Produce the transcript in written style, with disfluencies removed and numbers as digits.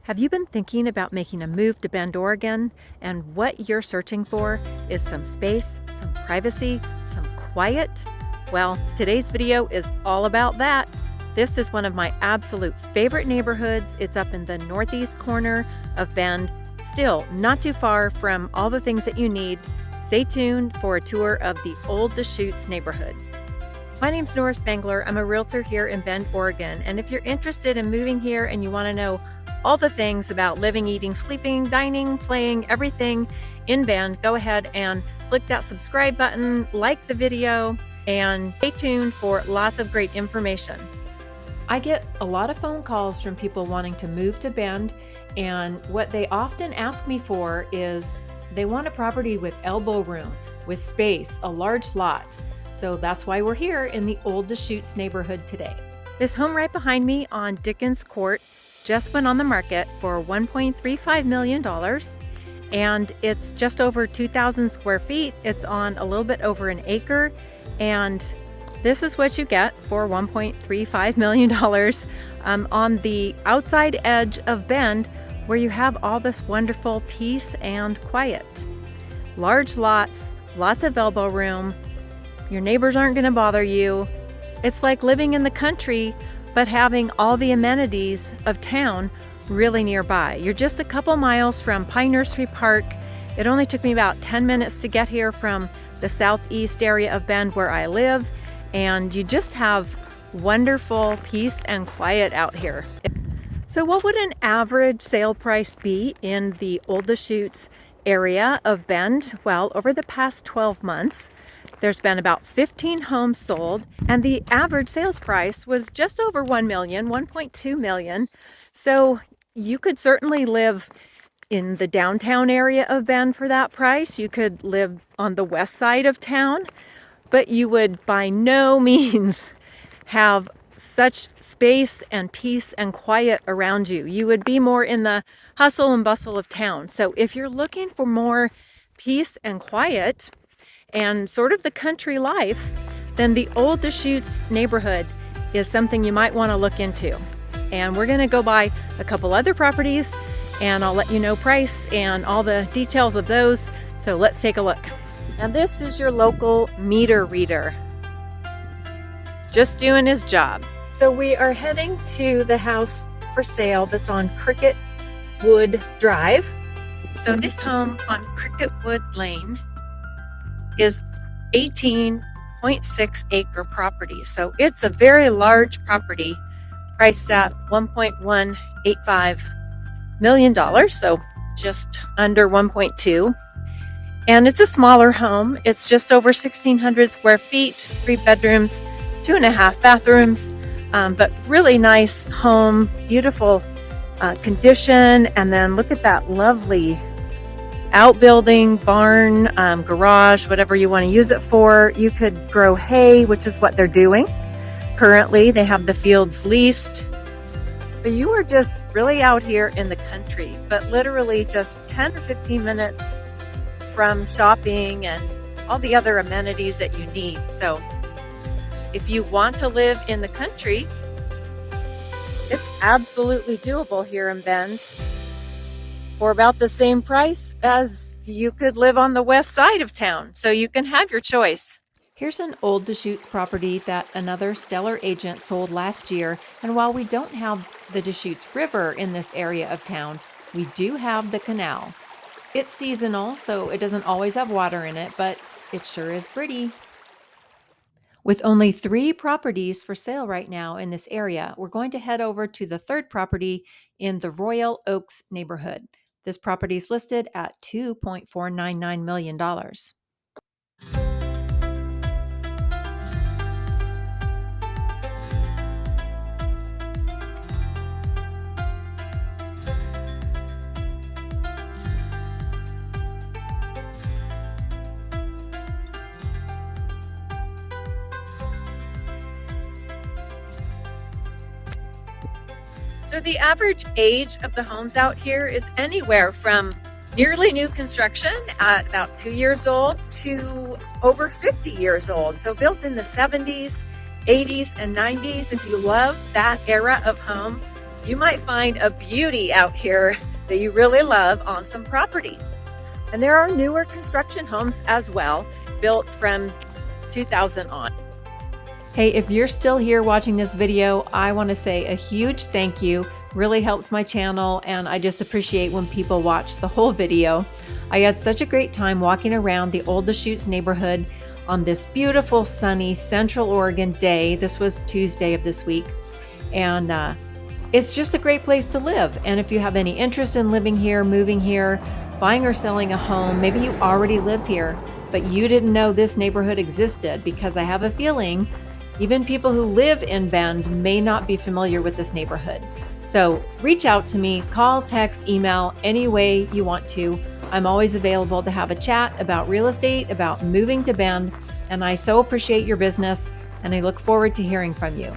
Have you been thinking about making a move to Bend, Oregon, and what you're searching for is some space, some privacy, some quiet? Well, today's video is all about that. This is one of my absolute favorite neighborhoods. It's up in the northeast corner of Bend, still not too far from all the things that you need. Stay tuned for a tour of the Old Deschutes neighborhood. My name's Nora Spangler. I'm a realtor here in Bend, Oregon, and if you're interested in moving here and you want to know all the things about living, eating, sleeping, dining, playing, everything in Bend, go ahead and click that subscribe button, like the video, and stay tuned for lots of great information. I get a lot of phone calls from people wanting to move to Bend, and what they often ask me for is they want a property with elbow room, with space, a large lot. So that's why we're here in the Old Deschutes neighborhood today. This home right behind me on Dickens Ct just went on the market for $1.35 million, and it's just over 2,000 square feet. It's on a little bit over an acre, and this is what you get for $1.35 million on the outside edge of Bend, where you have all this wonderful peace and quiet. Large lots, lots of elbow room. Your neighbors aren't going to bother you. It's like living in the country, but having all the amenities of town really nearby. You're just a couple miles from Pine Nursery Park. It only took me about 10 minutes to get here from the southeast area of Bend where I live, and you just have wonderful peace and quiet out here. So what would an average sale price be in the Old Deschutes area of Bend? Well, over the past 12 months, there's been about 15 homes sold, and the average sales price was just over $1 million, $1.2 million. So you could certainly live in the downtown area of Bend for that price. You could live on the west side of town, but you would by no means have such space and peace and quiet around you. You would be more in the hustle and bustle of town. So if you're looking for more peace and quiet and sort of the country life, then the Old Deschutes neighborhood is something you might want to look into. And we're going to go by a couple other properties, and I'll let you know price and all the details of those. So let's take a look. Now this is your local meter reader, just doing his job. So we are heading to the house for sale that's on Cricketwood Drive. So this home on Cricketwood Lane is 18.6 acre property. So it's a very large property, priced at $1.185 million, so just under 1.2. And it's a smaller home. It's just over 1,600 square feet, 3 bedrooms, 2.5 bathrooms, but really nice home, beautiful condition. And then look at that lovely outbuilding, barn, garage, whatever you want to use it for. You could grow hay, which is what they're doing. Currently, they have the fields leased. But you are just really out here in the country, but literally just 10 or 15 minutes from shopping and all the other amenities that you need. So if you want to live in the country, it's absolutely doable here in Bend for about the same price as you could live on the west side of town. So you can have your choice. Here's an Old Deschutes property that another stellar agent sold last year. And while we don't have the Deschutes River in this area of town, we do have the Canal. It's seasonal, so it doesn't always have water in it, but it sure is pretty. With only 3 properties for sale right now in this area, we're going to head over to the third property in the Royal Oaks neighborhood. This property is listed at $2.499 million. So the average age of the homes out here is anywhere from nearly new construction at about 2 years old to over 50 years old. So built in the 70s, 80s, and 90s. If you love that era of home, you might find a beauty out here that you really love on some property. And there are newer construction homes as well, built from 2000 on. Hey, if you're still here watching this video, I want to say a huge thank you. Really helps my channel, and I just appreciate when people watch the whole video. I had such a great time walking around the Old Deschutes neighborhood on this beautiful sunny Central Oregon day. This was Tuesday of this week, and it's just a great place to live. And if you have any interest in living here, moving here, buying or selling a home, maybe you already live here, but you didn't know this neighborhood existed, because I have a feeling even people who live in Bend may not be familiar with this neighborhood. So reach out to me, call, text, email, any way you want to. I'm always available to have a chat about real estate, about moving to Bend, and I so appreciate your business, and I look forward to hearing from you.